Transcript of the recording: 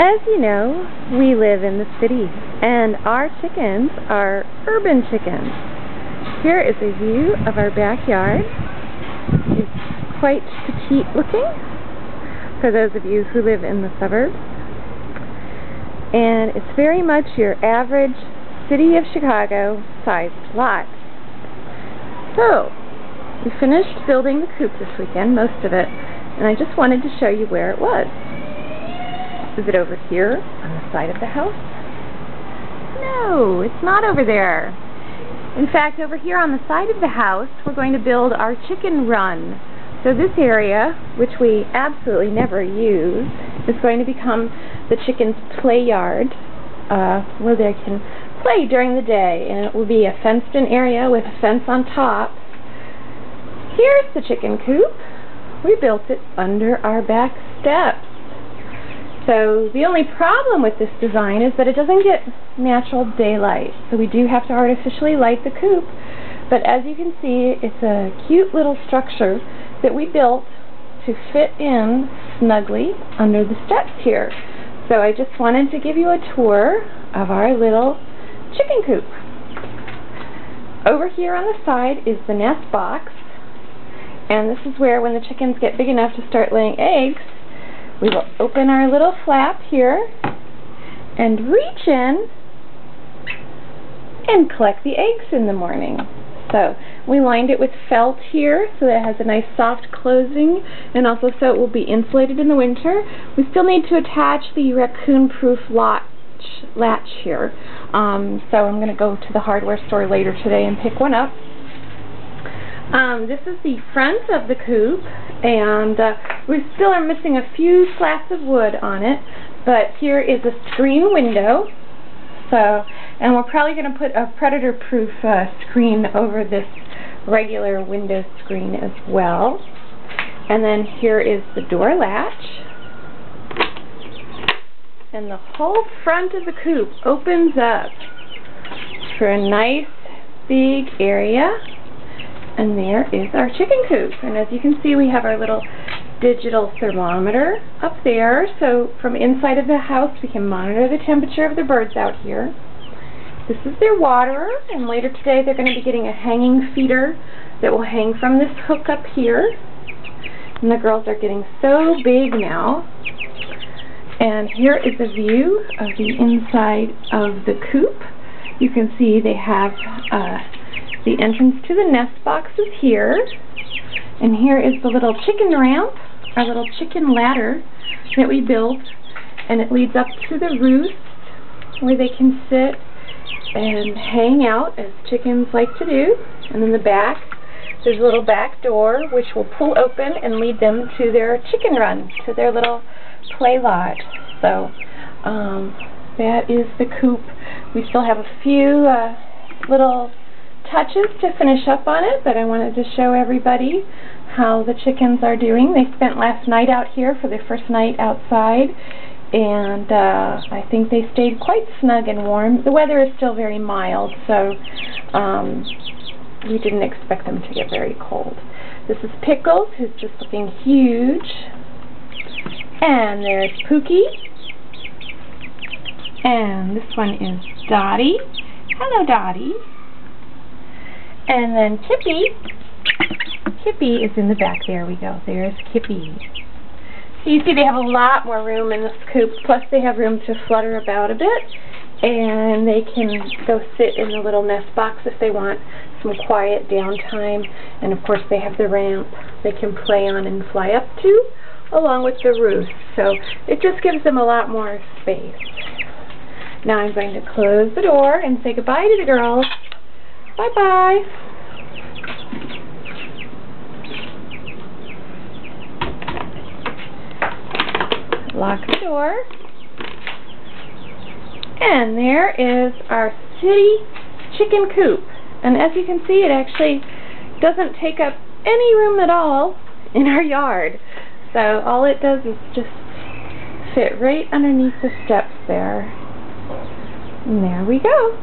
As you know, we live in the city, and our chickens are urban chickens. Here is a view of our backyard. It's quite petite looking for those of you who live in the suburbs. And it's very much your average city of Chicago sized lot. So, we finished building the coop this weekend, most of it, and I just wanted to show you where it was. Is it over here on the side of the house? No, it's not over there. In fact, over here on the side of the house, we're going to build our chicken run. So this area, which we absolutely never use, is going to become the chickens' play yard, where they can play during the day. And it will be a fenced-in area with a fence on top. Here's the chicken coop. We built it under our back steps. So the only problem with this design is that it doesn't get natural daylight. So we do have to artificially light the coop. But as you can see, it's a cute little structure that we built to fit in snugly under the steps here. So I just wanted to give you a tour of our little chicken coop. Over here on the side is the nest box. And this is where, when the chickens get big enough to start laying eggs, we will open our little flap here and reach in and collect the eggs in the morning. So we lined it with felt here so that it has a nice soft closing, and also so it will be insulated in the winter. We still need to attach the raccoon-proof latch here. So I'm going to go to the hardware store later today and pick one up. This is the front of the coop, and we still are missing a few slats of wood on it, but here is a screen window. So, and we're probably going to put a predator-proof screen over this regular window screen as well. And then here is the door latch. And the whole front of the coop opens up for a nice big area. And there is our chicken coop. And as you can see, we have our little digital thermometer up there. So from inside of the house, we can monitor the temperature of the birds out here. This is their waterer, and later today they're going to be getting a hanging feeder that will hang from this hook up here. And the girls are getting so big now. And here is a view of the inside of the coop. You can see they have the entrance to the nest boxes here, and here is the little chicken ramp, our little chicken ladder that we built, and it leads up to the roost where they can sit and hang out as chickens like to do. And in the back, there's a little back door which will pull open and lead them to their chicken run, to their little play lot. So that is the coop. We still have a few little touches to finish up on it, but I wanted to show everybody how the chickens are doing. They spent last night out here for their first night outside, and I think they stayed quite snug and warm. The weather is still very mild, so we didn't expect them to get very cold. This is Pickles, who's just looking huge, and there's Pookie, and this one is Dottie. Hello, Dottie. And then Kippy. Kippy is in the back. There we go. There's Kippy. So you see they have a lot more room in this coop, plus they have room to flutter about a bit, and they can go sit in the little nest box if they want some quiet downtime. And of course they have the ramp they can play on and fly up to, along with the roost. So it just gives them a lot more space. Now I'm going to close the door and say goodbye to the girls. Bye-bye. Lock the door. And there is our city chicken coop. And as you can see, it actually doesn't take up any room at all in our yard. So all it does is just fit right underneath the steps there. And there we go.